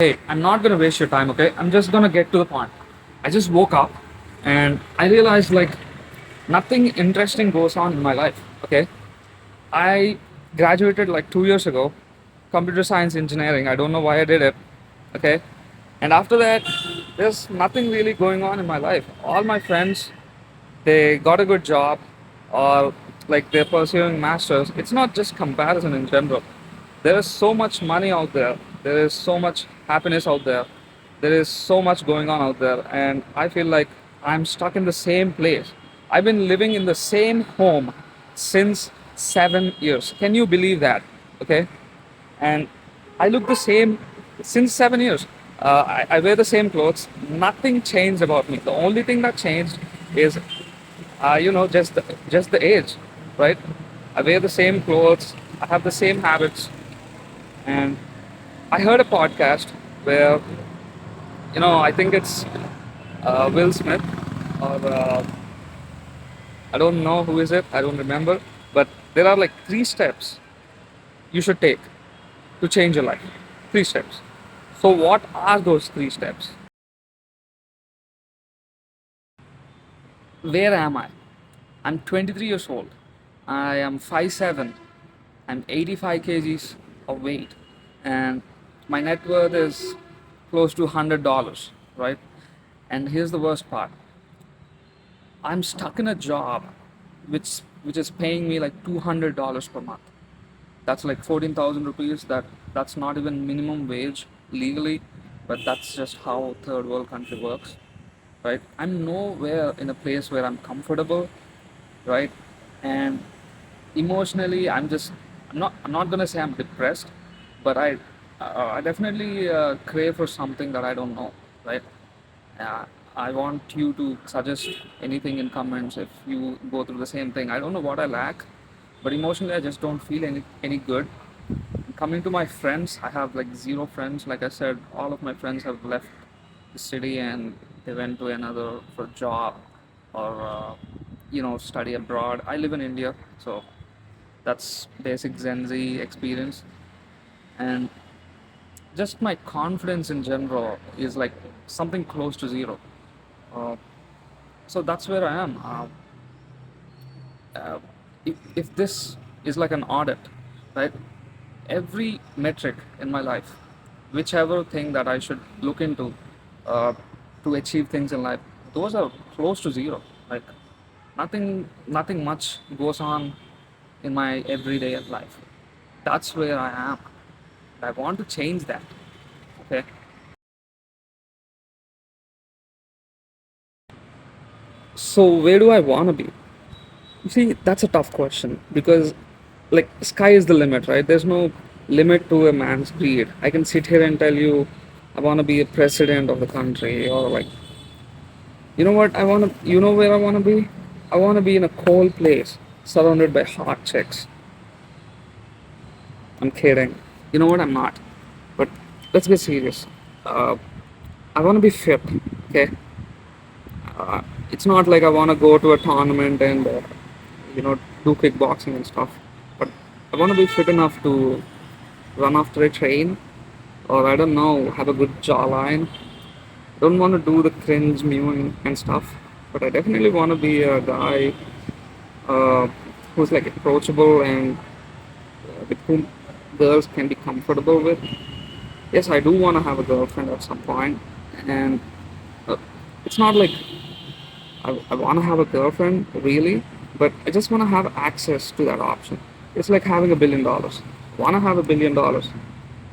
Hey, I'm not gonna waste your time, okay? I'm just gonna get to the point. I just woke up and I realized like nothing interesting goes on in my life, okay? I graduated like 2 years ago, computer science engineering. I don't know why I did it, okay? And after that, there's nothing really going on in my life. All my friends, they got a good job or like they're pursuing masters. It's not just comparison in general. There is so much money out there. There is so much happiness out there. There is so much going on out there, and I feel like I'm stuck in the same place. I've been living in the same home since 7 years. Can you believe that? Okay, and I look the same since 7 years. I wear the same clothes. Nothing changed about me. The only thing that changed is, just the age, right? I wear the same clothes. I have the same habits, and I heard a podcast where, I think it's Will Smith or I don't know who is it. I don't remember. But there are like 3 steps you should take to change your life. 3 steps. So what are those 3 steps? Where am I? I'm 23 years old. I am 5'7". I'm 85 kgs of weight, and my net worth is close to $100, right? And here's the worst part. I'm stuck in a job which is paying me like $200 per month. That's like 14,000 rupees. That's not even minimum wage legally, but that's just how third world country works, right? I'm nowhere in a place where I'm comfortable, right? And emotionally, I'm not gonna say I'm depressed, but I definitely crave for something that I don't know, right? uh, I want you to suggest anything in comments if you go through the same thing. I don't know what I lack, but emotionally I just don't feel any good. Coming to my friends, I have like zero friends. Like I said, all of my friends have left the city and they went to another for job or study abroad. I live in India, so that's basic Gen Z experience, and just my confidence in general is like something close to zero. Uh, so that's where I am. If this is like an audit, right? Every metric in my life, whichever thing that I should look into uh, to achieve things in life, those are close to zero. Like nothing much goes on in my everyday life. That's where I am. I want to change that. Okay. So where do I want to be? See, that's a tough question because, like, sky is the limit, right? There's no limit to a man's greed. I can sit here and tell you, I want to be a president of the country, or like, you know what? You know where I want to be? I want to be in a cold place, surrounded by hot chicks. I'm kidding. You know what? I'm not. But let's get serious. Uh, I want to be fit, okay? Uh, it's not like I want to go to a tournament and do kickboxing and stuff. But I want to be fit enough to run after a train, or I don't know, have a good jawline. Don't want to do the cringe mewing and stuff, but I definitely want to be a guy uh, who's like approachable and with whom girls can be comfortable with. Yes, I do want to have a girlfriend at some point, and uh, it's not like I want to have a girlfriend really, but I just want to have access to that option. It's like having $1 billion. Want to have $1 billion,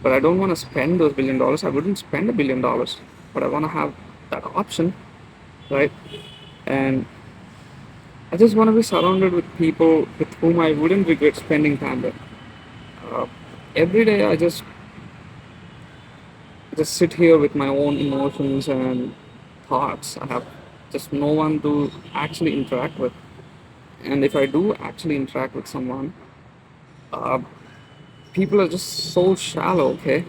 but I don't want to spend those $1 billion. I wouldn't spend $1 billion, but I want to have that option, right? And I just want to be surrounded with people with whom I wouldn't regret spending time with. Uh, every day, I just sit here with my own emotions and thoughts. I have just no one to actually interact with. And if I do actually interact with someone, uh, people are just so shallow, okay?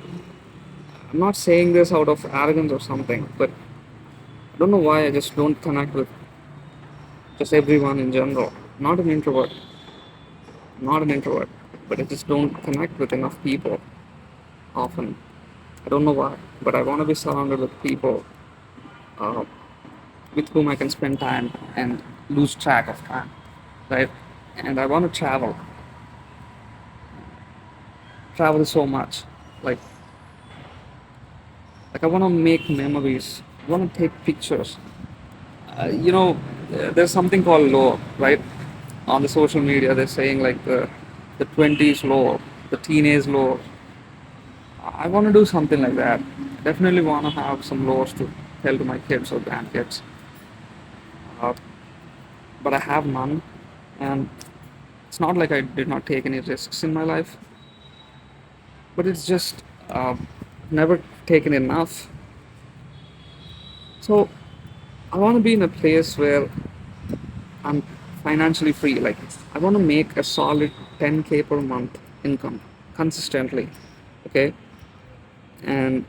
I'm not saying this out of arrogance or something, but I don't know why I just don't connect with just everyone in general. Not an introvert, not an introvert, but I just don't connect with enough people often. I don't know why, but I want to be surrounded with people uh, with whom I can spend time and lose track of time, right? And I want to travel so much, like I want to make memories. I want to take pictures. There's something called lore, right? On the social media, they're saying like the 20s lore, the teenage lore. I want to do something like that. Definitely want to have some lores to tell to my kids or grandkids. Uh, but I have none, and it's not like I did not take any risks in my life, but it's just never taken enough. So I want to be in a place where I'm financially free. Like I want to make a solid 10K per month income consistently, okay, and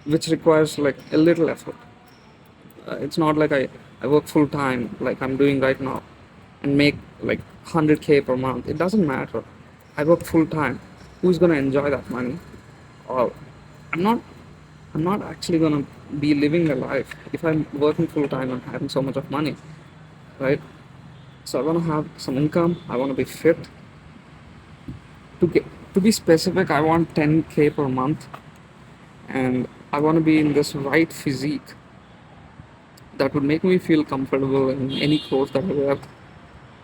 which requires like a little effort. It's not like I work full time like I'm doing right now and make like 100K per month. It doesn't matter. I work full time. Who's gonna enjoy that money? Or I'm not. I'm not actually gonna be living a life if I'm working full time and having so much of money, right? So I want to have some income. I want to be fit. To be specific, I want 10K per month, and I want to be in this right physique that would make me feel comfortable in any clothes that I wear.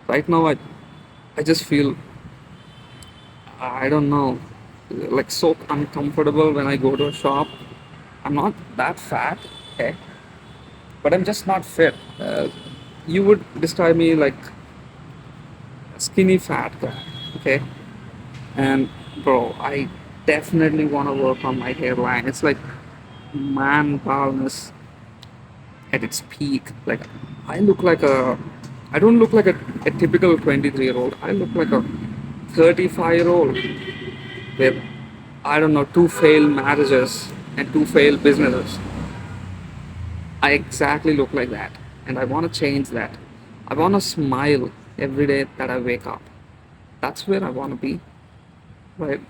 Right now, I just feel, I don't know, like so uncomfortable when I go to a shop. I'm not that fat, okay, but I'm just not fit. You would describe me like a skinny fat guy, okay? And bro, I definitely want to work on my hairline. It's like man baldness at its peak. Like I look like I don't look like a typical 23-year-old. I look like a 35-year-old with, I don't know, two failed marriages and two failed businesses. I exactly look like that. And I want to change that. I want to smile every day that I wake up. That's where I want to be, right?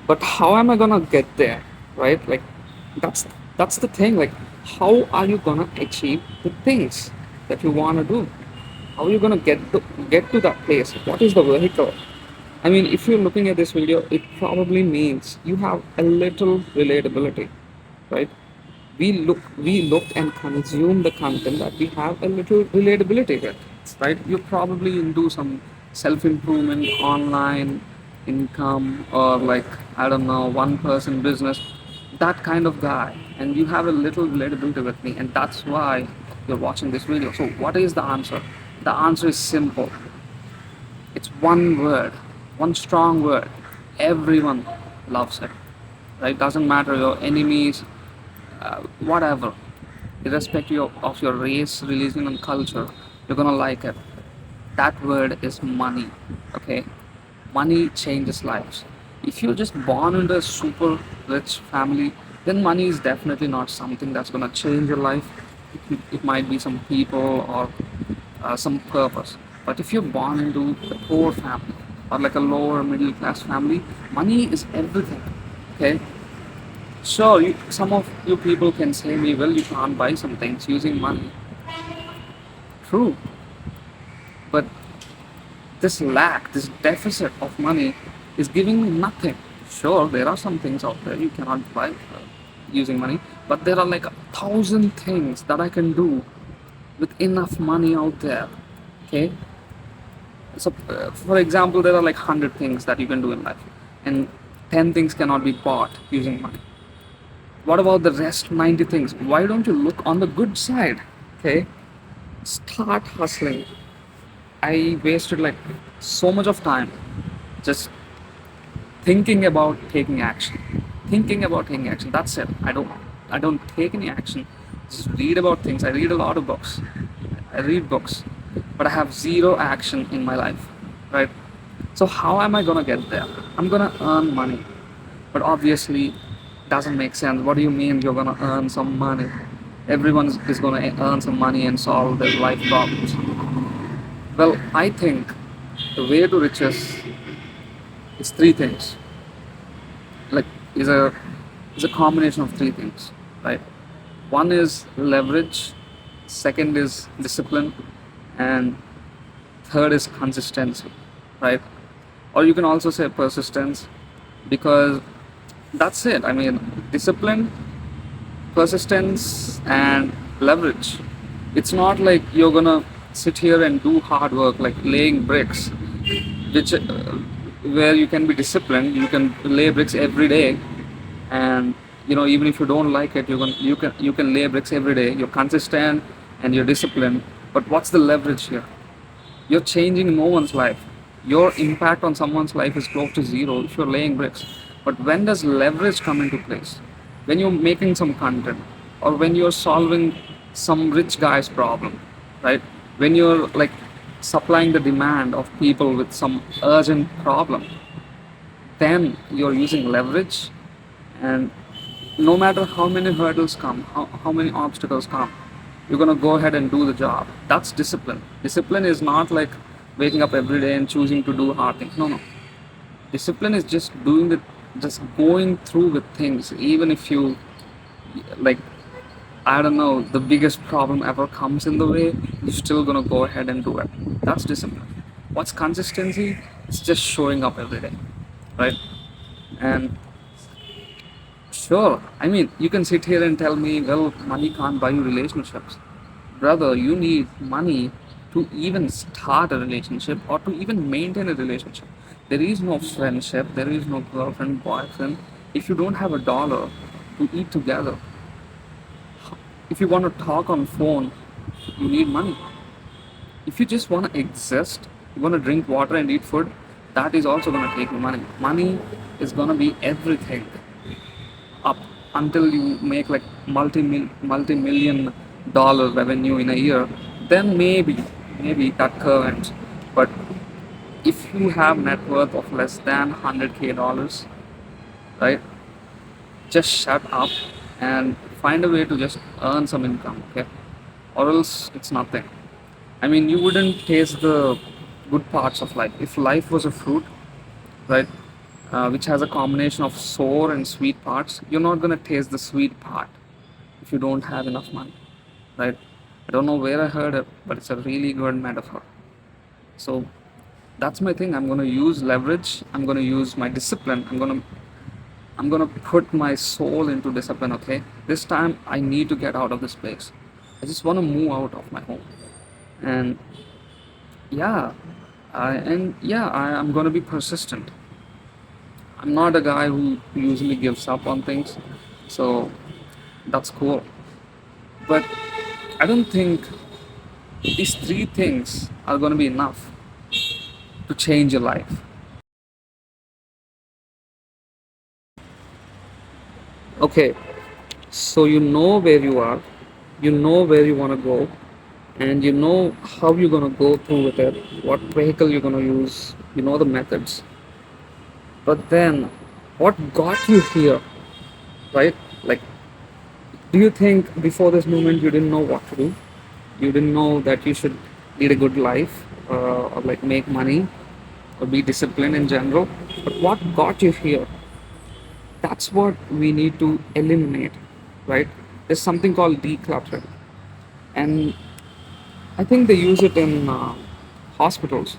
But how am I gonna get there, right? Like that's that's the thing. Like how are you gonna achieve the things that you wanna do? How are you gonna get to that place? What is the vehicle? I mean, if you're looking at this video, it probably means you have a little relatability, right? We look and consume the content that we have a little relatability with, right? You probably do some self-improvement online income or like I don't know one person business, that kind of guy, and you have a little relatability with me, and that's why you're watching this video. So what is the answer? The answer is simple. It's one word, one strong word. Everyone loves it, right? Doesn't matter your enemies, whatever, irrespective of your race, religion, and culture, you're gonna like it. That word is money. Okay, money changes lives. If you're just born into a super rich family, then money is definitely not something that's gonna change your life. It might be some people or some purpose. But if you're born into a poor family or like a lower middle class family, money is everything. Okay, sure, some of you people can say me, well, you can't buy some things using money. True, but this lack, this deficit of money is giving me nothing. Sure, there are some things out there you cannot buy using money, but there are like 1,000 things that I can do with enough money out there. Okay, so for example, there are like 100 things that you can do in life, and 10 things cannot be bought using money. What about the rest 90 things? Why don't you look on the good side? Okay, start hustling. I wasted like so much of time just thinking about taking action. Thinking about taking action. That's it. I don't take any action. Just read about things. I read a lot of books. I read books. But I have zero action in my life. Right? So how am I gonna get there? I'm gonna earn money. But obviously doesn't make sense. What do you mean you're gonna earn some money? Everyone is gonna earn some money and solve their life problems. Well, I think The way to riches is three things. Like is a is a combination of three things, right? One is leverage, second is discipline, and third is consistency, right? Or you can also say persistence, because that's it. I mean, discipline, persistence, and leverage. It's not like you're gonna sit here and do hard work like laying bricks, which where you can be disciplined. You can lay bricks every day, and even if you don't like it, you can lay bricks every day. You're consistent and you're disciplined. But what's the leverage here? You're changing no one's life. Your impact on someone's life is close to zero if you're laying bricks. But when does leverage come into place? When you're making some content, or when you're solving some rich guy's problem, right? When you're like supplying the demand of people with some urgent problem, then you're using leverage. And no matter how many hurdles come, how many obstacles come, you're gonna go ahead and do the job. That's discipline. Discipline is not like waking up every day and choosing to do hard things. No, no. Discipline is just going through with things, even if you like, I don't know, the biggest problem ever comes in the way, you're still gonna go ahead and do it. That's discipline. What's consistency? It's just showing up every day, right? And sure, I mean, you can sit here and tell me, well, money can't buy you relationships. Brother, you need money to even start a relationship or to even maintain a relationship. There is no friendship, there is no girlfriend, boyfriend, if you don't have a dollar to eat together. If you want to talk on phone, you need money. If you just want to exist, you want to drink water and eat food, that is also going to take you money. Money is going to be everything up until you make like multi-million dollar revenue in a year. Then maybe that curve ends. But if you have net worth of less than 100k dollars, right, just shut up and find a way to just earn some income, okay? Or else it's nothing. I mean, you wouldn't taste the good parts of life. If life was a fruit, right, which has a combination of sour and sweet parts, you're not gonna taste the sweet part if you don't have enough money, right? I don't know where I heard it, but it's a really good metaphor. So that's my thing. I'm gonna use leverage. I'm gonna use my discipline. I'm gonna put my soul into discipline. Okay, this time I need to get out of this place. I just want to move out of my home, and yeah, I'm gonna be persistent. I'm not a guy who usually gives up on things, so that's cool. But I don't think these three things are gonna be enough to change your life. Okay, so you know where you are, you know where you want to go, and you know how you're going to go through with it, what vehicle you're going to use, you know the methods. But then, what got you here, right? Like, do you think before this moment you didn't know what to do? You didn't know that you should lead a good life, or like make money, or be disciplined in general? But what got you here? That's what we need to eliminate, right? There's something called decluttering, and I think they use it in hospitals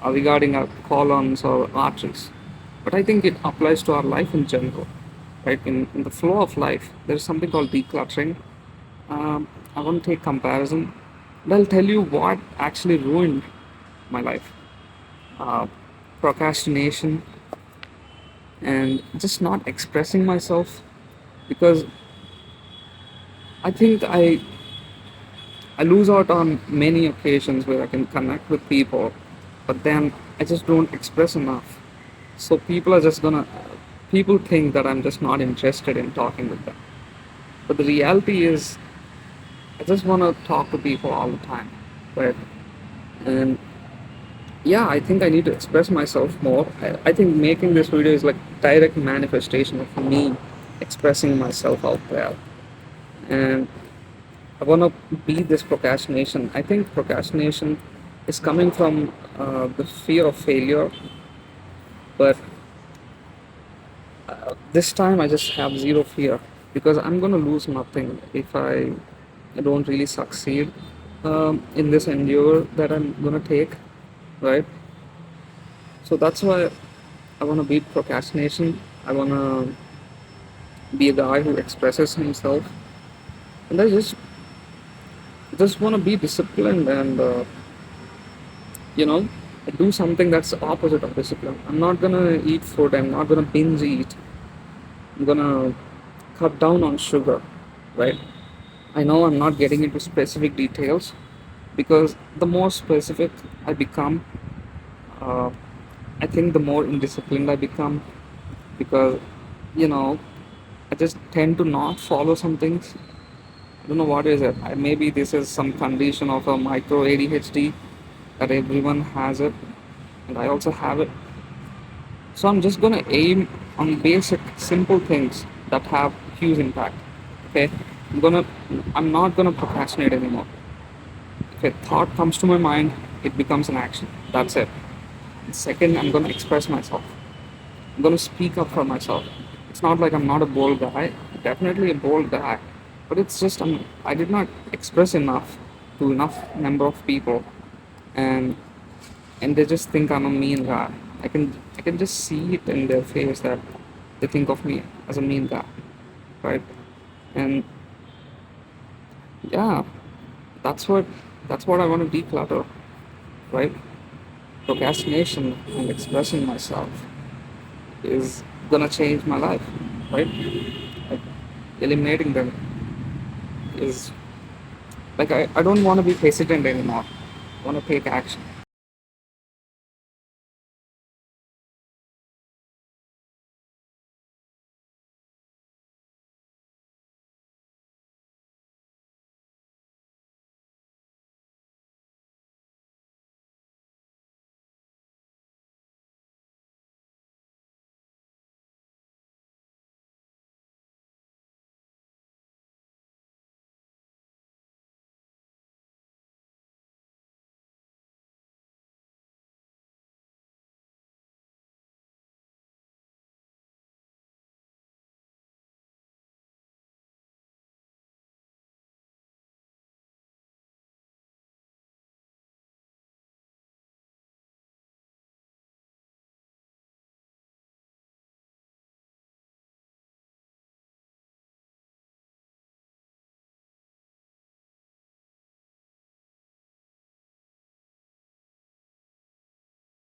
regarding our colons or arteries. But I think it applies to our life in general, right? In the flow of life, there's something called decluttering. I won't take comparison, but I'll tell you what actually ruined my life. Uh, Procrastination and just not expressing myself, because I think I lose out on many occasions where I can connect with people, but then I just don't express enough. So people think that I'm just not interested in talking with them. But the reality is, I just want to talk to people all the time, right? And yeah, I think I need to express myself more. I think making this video is like direct manifestation of me expressing myself out there. And I want to beat this procrastination. I think procrastination is coming from the fear of failure, but this time I just have zero fear because I'm gonna lose nothing if I don't really succeed in this endeavor that I'm gonna take, right? So that's why I wanna beat procrastination. I wanna be a guy who expresses himself, and I just wanna be disciplined and you know do something that's the opposite of discipline. I'm not gonna eat food. I'm not gonna binge eat. I'm gonna cut down on sugar, right? I know I'm not getting into specific details because the more specific I become, uh, I think the more indisciplined I become because, you know, I just tend to not follow some things. I don't know what is it. Maybe this is some condition of a micro ADHD that everyone has it, and I also have it. So I'm just gonna aim on basic, simple things that have huge impact. Okay, gonna, I'm not gonna procrastinate anymore. If a thought comes to my mind, it becomes an action. That's it. Second, I'm gonna express myself. I'm gonna speak up for myself. It's not like I'm not a bold guy. Definitely a bold guy, but it's just I did not express enough to enough number of people, and they just think I'm a mean guy. I can just see it in their face that they think of me as a mean guy, right? And yeah, that's what I want to declutter, right? Procrastination and expressing myself is gonna change my life, right? Like, eliminating them is like I don't want to be hesitant anymore. I want to take action.